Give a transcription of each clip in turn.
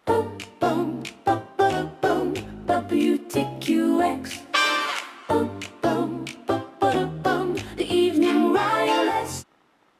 Boom, boom, boom, WTQX. Boom, boom, boom, the evening wireless.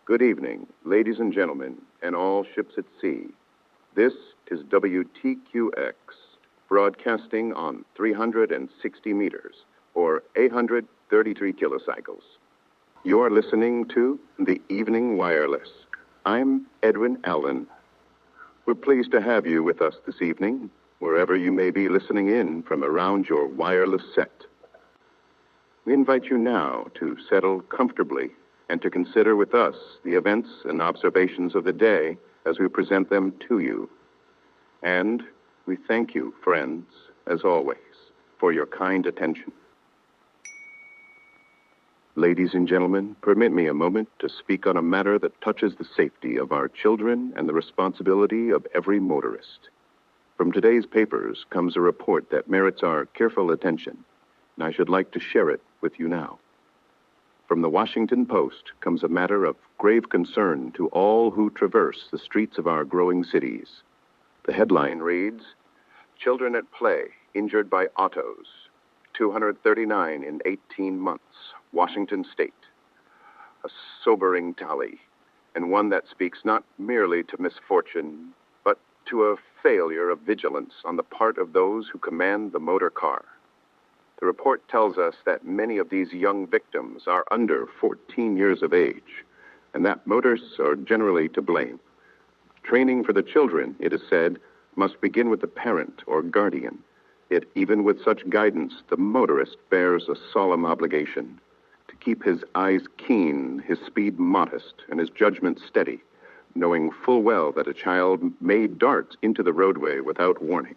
Good evening, ladies and gentlemen, and all ships at sea. This is W.T.Q.X, broadcasting on 360 meters, or 833 kilocycles. You're listening to the Evening Wireless. I'm Edwin Allen. We're pleased to have you with us this evening, wherever you may be listening in from around your wireless set. We invite you now to settle comfortably and to consider with us the events and observations of the day as we present them to you. And we thank you, friends, as always, for your kind attention. Ladies and gentlemen, permit me a moment to speak on a matter that touches the safety of our children and the responsibility of every motorist. From today's papers comes a report that merits our careful attention, and I should like to share it with you now. From the Washington Post comes a matter of grave concern to all who traverse the streets of our growing cities. The headline reads, "Children at Play Injured by Autos, 239 in 18 months, Washington State." A sobering tally, and one that speaks not merely to misfortune, but to a failure of vigilance on the part of those who command the motor car. The report tells us that many of these young victims are under 14 years of age, and that motorists are generally to blame. Training for the children, it is said, must begin with the parent or guardian. Yet even with such guidance, the motorist bears a solemn obligation to keep his eyes keen, his speed modest, and his judgment steady, knowing full well that a child may dart into the roadway without warning.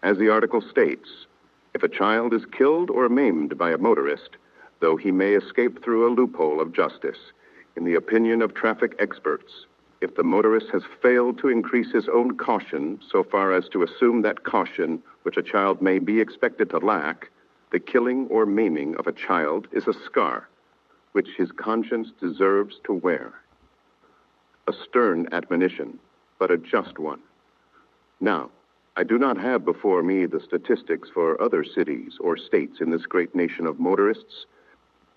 As the article states, if a child is killed or maimed by a motorist, though he may escape through a loophole of justice, in the opinion of traffic experts, if the motorist has failed to increase his own caution so far as to assume that caution which a child may be expected to lack, the killing or maiming of a child is a scar which his conscience deserves to wear. A stern admonition, but a just one. Now, I do not have before me the statistics for other cities or states in this great nation of motorists,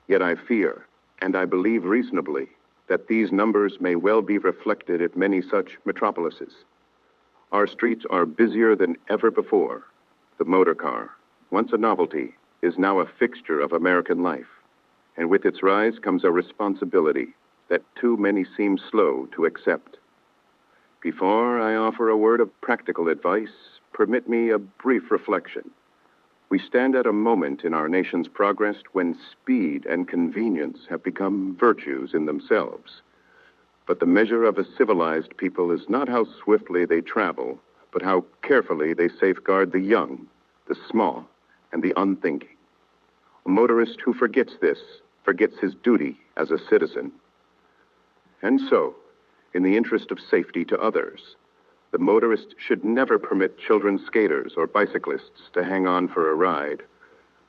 yet I fear, and I believe reasonably, that these numbers may well be reflected at many such metropolises. Our streets are busier than ever before. The motor car, once a novelty, is now a fixture of American life, and with its rise comes a responsibility that too many seem slow to accept. Before I offer a word of practical advice, permit me a brief reflection. We stand at a moment in our nation's progress when speed and convenience have become virtues in themselves. But the measure of a civilized people is not how swiftly they travel, but how carefully they safeguard the young, the small, and the unthinking. A motorist who forgets this forgets his duty as a citizen. And so, in the interest of safety to others, the motorist should never permit children skaters or bicyclists to hang on for a ride.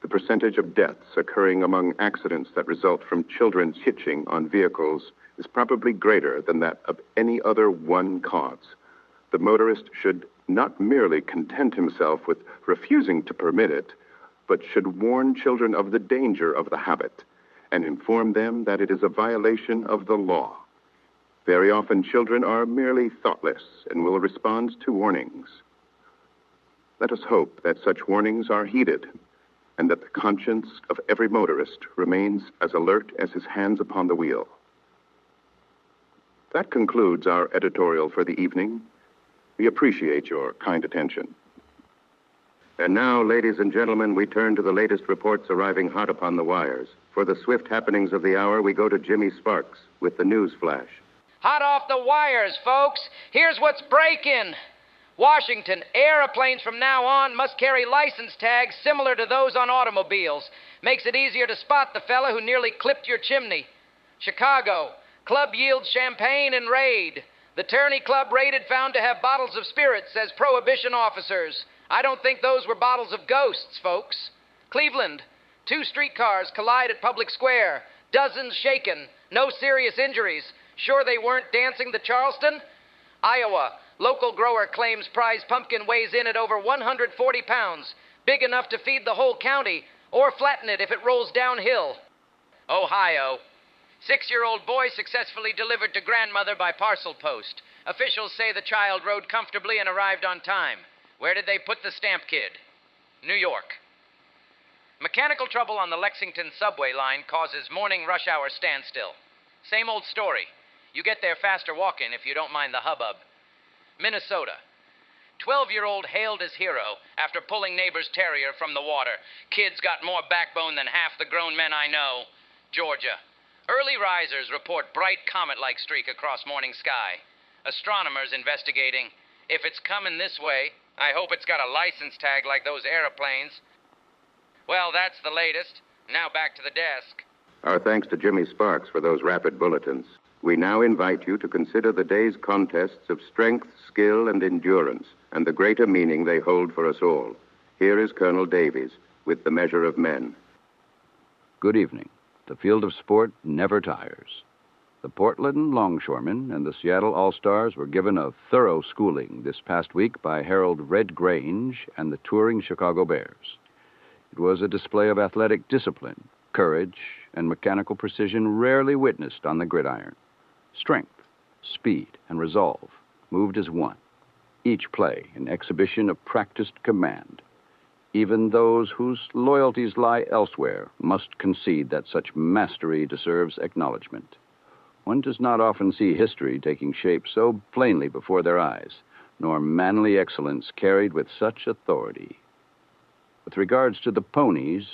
The percentage of deaths occurring among accidents that result from children's hitching on vehicles is probably greater than that of any other one cause. The motorist should not merely content himself with refusing to permit it, but should warn children of the danger of the habit and inform them that it is a violation of the law. Very often, children are merely thoughtless and will respond to warnings. Let us hope that such warnings are heeded and that the conscience of every motorist remains as alert as his hands upon the wheel. That concludes our editorial for the evening. We appreciate your kind attention. And now, ladies and gentlemen, we turn to the latest reports arriving hot upon the wires. For the swift happenings of the hour, we go to Jimmie Sparks with the news flash. Hot off the wires, folks. Here's what's breaking. Washington, airplanes from now on must carry license tags similar to those on automobiles. Makes it easier to spot the fella who nearly clipped your chimney. Chicago, club yields champagne and raid. The Tourney Club raided found to have bottles of spirits as prohibition officers. I don't think those were bottles of ghosts, folks. Cleveland, 2 streetcars collide at Public Square. Dozens shaken. No serious injuries. Sure they weren't dancing the Charleston? Iowa, Local grower claims prize pumpkin weighs in at over 140 pounds, big enough to feed the whole county or flatten it if it rolls downhill. Ohio. 6-year-old boy successfully delivered to grandmother by parcel post. Officials say the child rode comfortably and arrived on time. Where did they put the stamp kid? New York. Mechanical trouble on the Lexington subway line causes morning rush hour standstill. Same old story. You get there faster walking if you don't mind the hubbub. Minnesota. 12-year-old hailed as hero after pulling neighbor's terrier from the water. Kid's got more backbone than half the grown men I know. Georgia. Early risers report bright comet-like streak across morning sky. Astronomers investigating. If it's coming this way, I hope it's got a license tag like those airplanes. Well, that's the latest. Now back to the desk. Our thanks to Jimmie Sparks for those rapid bulletins. We now invite you to consider the day's contests of strength, skill, and endurance, and the greater meaning they hold for us all. Here is Colonel Davies with the measure of men. Good evening. The field of sport never tires. The Portland Longshoremen and the Seattle All-Stars were given a thorough schooling this past week by Harold Red Grange and the touring Chicago Bears. It was a display of athletic discipline, courage, and mechanical precision rarely witnessed on the gridiron. Strength, speed, and resolve moved as one, each play an exhibition of practiced command. Even those whose loyalties lie elsewhere must concede that such mastery deserves acknowledgement. One does not often see history taking shape so plainly before their eyes, nor manly excellence carried with such authority. With regards to the ponies,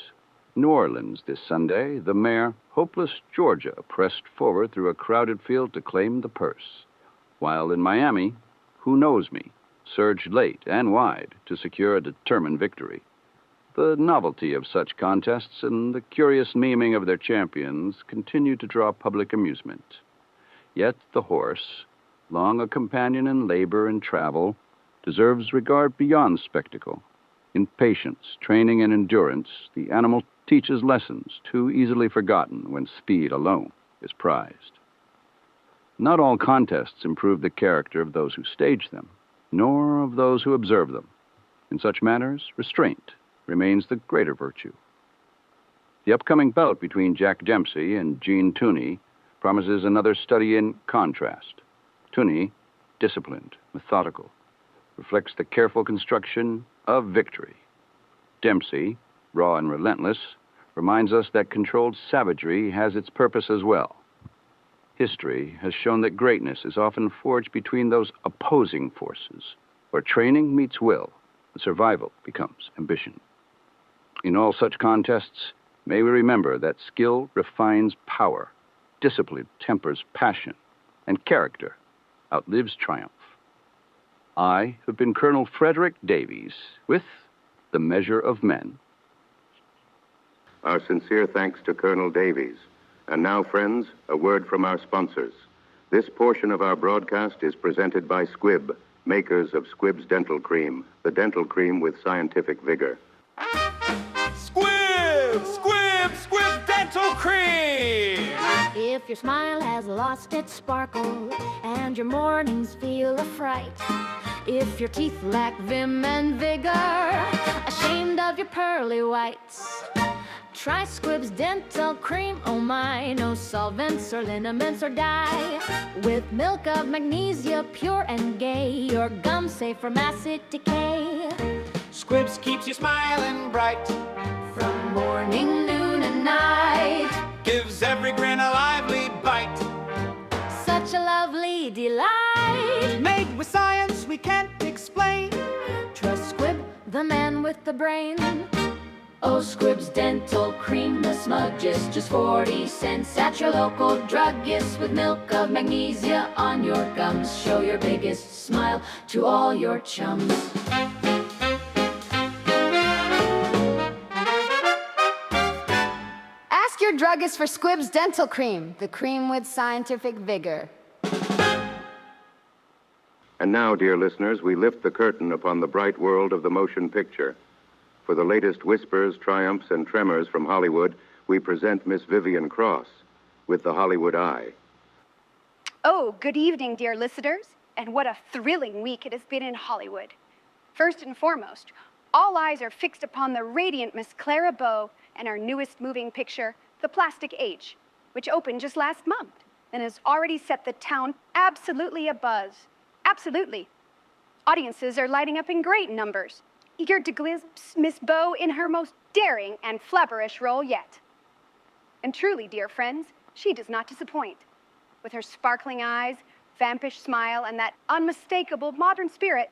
New Orleans this Sunday, the mare, Hopeless Georgia, pressed forward through a crowded field to claim the purse, while in Miami, Who Knows Me surged late and wide to secure a determined victory. The novelty of such contests and the curious memeing of their champions continue to draw public amusement. Yet the horse, long a companion in labor and travel, deserves regard beyond spectacle. In patience, training, and endurance, the animal teaches lessons too easily forgotten when speed alone is prized. Not all contests improve the character of those who stage them, nor of those who observe them. In such matters, restraint remains the greater virtue. The upcoming bout between Jack Dempsey and Gene Tunney promises another study in contrast. Tunney, disciplined, methodical, reflects the careful construction of victory. Dempsey, raw and relentless, reminds us that controlled savagery has its purpose as well. History has shown that greatness is often forged between those opposing forces, where training meets will, and survival becomes ambition. In all such contests, may we remember that skill refines power, discipline tempers passion, and character outlives triumph. I have been Colonel Frederick Davies with The Measure of Men. Our sincere thanks to Colonel Davies. And now, friends, a word from our sponsors. This portion of our broadcast is presented by Squibb, makers of Squibb's Dental Cream, the dental cream with scientific vigor. Squibb! Squibb! Squibb Dental Cream! If your smile has lost its sparkle and your mornings feel a fright, if your teeth lack vim and vigor, ashamed of your pearly whites, try Squibb's Dental Cream, oh my. No solvents or liniments or dye. With milk of magnesia, pure and gay, your gums safe from acid decay. Squibbs keeps you smiling bright, From morning, noon, and night, gives every grin a lively bite. such a lovely delight. Made with science we can't explain. Trust Squibb, the man with the brain. Oh, Squibb's Dental Cream, the smudgest, just 40 cents at your local druggist. With milk of magnesia on your gums, show your biggest smile to all your chums. Ask your druggist for Squibb's Dental Cream, the cream with scientific vigor. And now, dear listeners, we lift the curtain upon the bright world of the motion picture. For the latest whispers, triumphs, and tremors from Hollywood, we present Miss Vivian Cross with the Hollywood Eye. Oh, good evening, dear listeners. And what a thrilling week it has been in Hollywood. First and foremost, all eyes are fixed upon the radiant Miss Clara Bow and our newest moving picture, The Plastic Age, which opened just last month and has already set the town absolutely abuzz. Absolutely. Audiences are lighting up in great numbers, eager to glimpse Miss Bow in her most daring and flapperish role yet. And truly, dear friends, she does not disappoint. With her sparkling eyes, vampish smile, and that unmistakable modern spirit,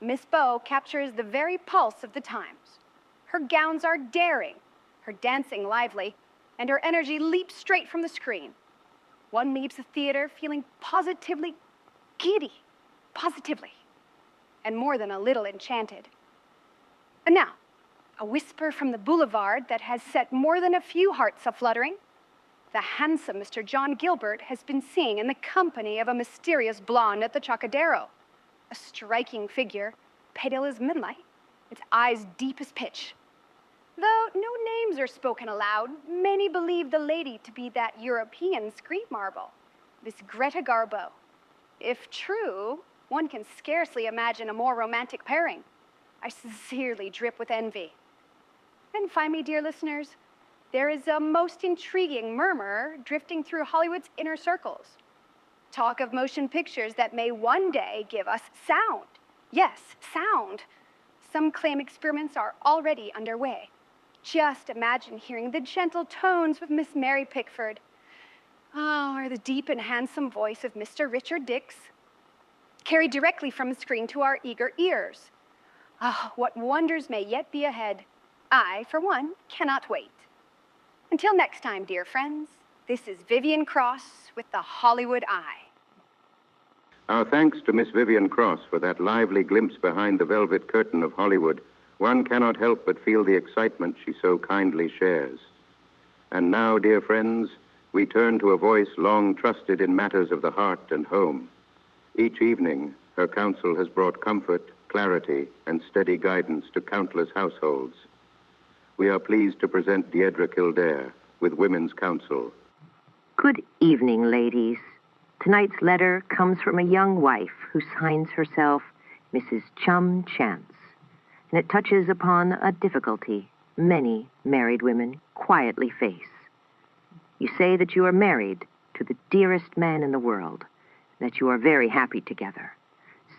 Miss Bow captures the very pulse of the times. Her gowns are daring, her dancing lively, and her energy leaps straight from the screen. One leaves the theater feeling positively giddy, positively, and more than a little enchanted. And now, a whisper from the boulevard that has set more than a few hearts a-fluttering. The handsome Mr. John Gilbert has been seen in the company of a mysterious blonde at the Chocadero. A striking figure, pale as midnight, its eyes deep as pitch. Though no names are spoken aloud, many believe the lady to be that European screen marble, Miss Greta Garbo. If true, one can scarcely imagine a more romantic pairing. I sincerely drip with envy. And finally, dear listeners, there is a most intriguing murmur drifting through Hollywood's inner circles. Talk of motion pictures that may one day give us sound. Yes, sound. Some claim experiments are already underway. Just imagine hearing the gentle tones of Miss Mary Pickford. Oh, or the deep and handsome voice of Mr. Richard Dix, carried directly from the screen to our eager ears. Ah, what wonders may yet be ahead. I, for one, cannot wait. Until next time, dear friends, this is Vivian Cross with the Hollywood Eye. Our thanks to Miss Vivian Cross for that lively glimpse behind the velvet curtain of Hollywood. One cannot help but feel the excitement she so kindly shares. And now, dear friends, we turn to a voice long trusted in matters of the heart and home. Each evening, her counsel has brought comfort, clarity, and steady guidance to countless households. We are pleased to present Diedre Kildare with Women's Counsel. Good evening, ladies. Tonight's letter comes from a young wife who signs herself Mrs. Chum Chance, and it touches upon a difficulty many married women quietly face. You say that you are married to the dearest man in the world, and that you are very happy together,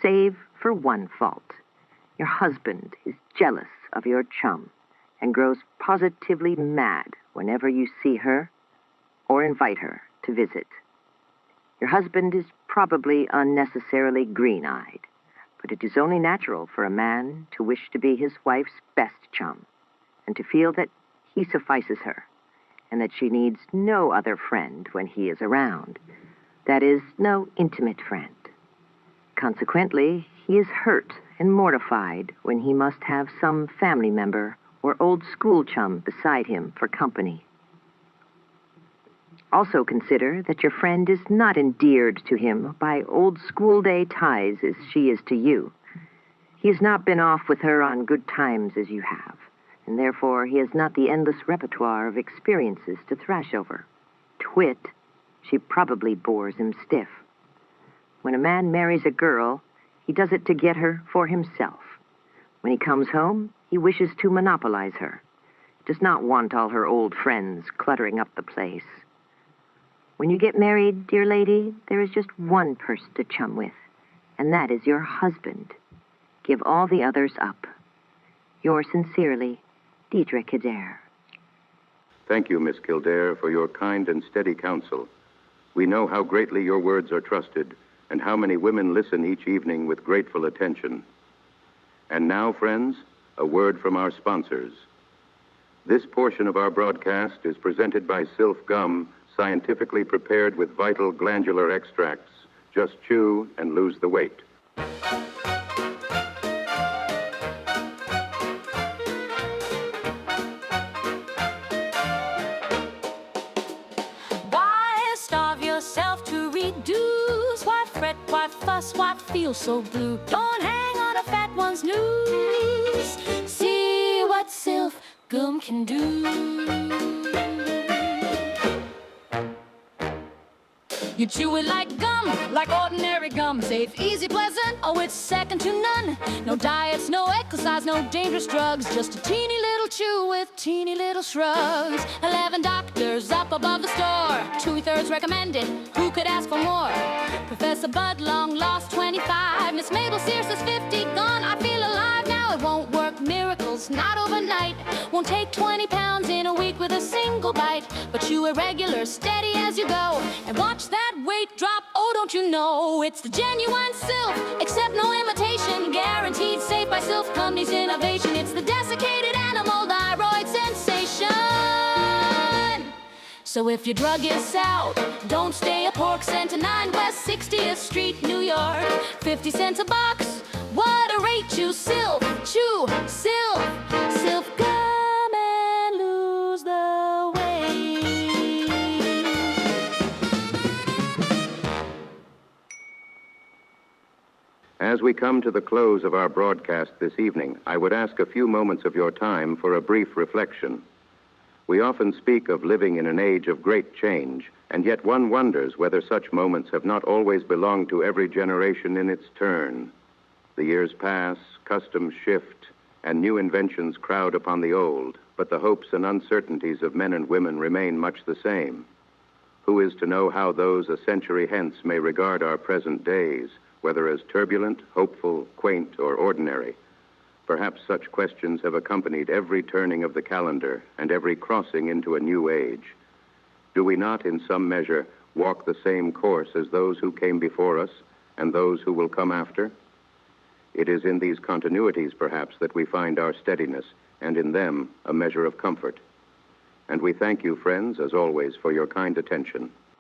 save for one fault. Your husband is jealous of your chum and grows positively mad whenever you see her or invite her to visit. Your husband is probably unnecessarily green-eyed, but it is only natural for a man to wish to be his wife's best chum and to feel that he suffices her and that she needs no other friend when he is around. That is, no intimate friend. Consequently, he is hurt and mortified when he must have some family member or old school chum beside him for company. Also consider that your friend is not endeared to him by old school day ties as she is to you. He has not been off with her on good times as you have, and therefore he has not the endless repertoire of experiences to thrash over. To wit, she probably bores him stiff. When a man marries a girl, he does it to get her for himself. When he comes home, he wishes to monopolize her. He does not want all her old friends cluttering up the place. When you get married, dear lady, there is just one person to chum with, and that is your husband. Give all the others up. Yours sincerely, Diedre Kildare. Thank you, Miss Kildare, for your kind and steady counsel. We know how greatly your words are trusted and how many women listen each evening with grateful attention. And now, friends, a word from our sponsors. This portion of our broadcast is presented by Sylph Gum, scientifically prepared with vital glandular extracts. Just chew and lose the weight. Why starve yourself to reduce? Why fret, why fuss, why feel so blue? Don't hang on a fat one's news. See what Sylph Gum can do. You chew it like gum. yum, like ordinary gum. Safe, easy, pleasant, oh, it's second to none. No diets, no exercise, no dangerous drugs. Just a teeny little chew with teeny little shrugs. 11 doctors up above the store. 2/3 recommended, who could ask for more? Professor Bud Long lost 25. Miss Mabel Sears is 50, gone, I feel alive now. It won't work miracles, not overnight. Won't take 20 pounds in a week with a single bite. But chew irregular, steady as you go. And watch that weight drop, oh, don't you know? It's the genuine Silph, except no imitation. Guaranteed safe by Silph Company's innovation. It's the desiccated animal thyroid sensation. So if your drug is out, don't stay a pork cent to 9 West 60th Street, New York. 50 cents a box, what a rate. Chew Silph, chew Silph, Silph gum and lose the weight. As we come to the close of our broadcast this evening, I would ask a few moments of your time for a brief reflection. We often speak of living in an age of great change, and yet one wonders whether such moments have not always belonged to every generation in its turn. The years pass, customs shift, and new inventions crowd upon the old, but the hopes and uncertainties of men and women remain much the same. Who is to know how those a century hence may regard our present days, whether as turbulent, hopeful, quaint, or ordinary? Perhaps such questions have accompanied every turning of the calendar and every crossing into a new age. Do we not, in some measure, walk the same course as those who came before us and those who will come after? It is in these continuities, perhaps, that we find our steadiness, and in them a measure of comfort. And we thank you, friends, as always, for your kind attention.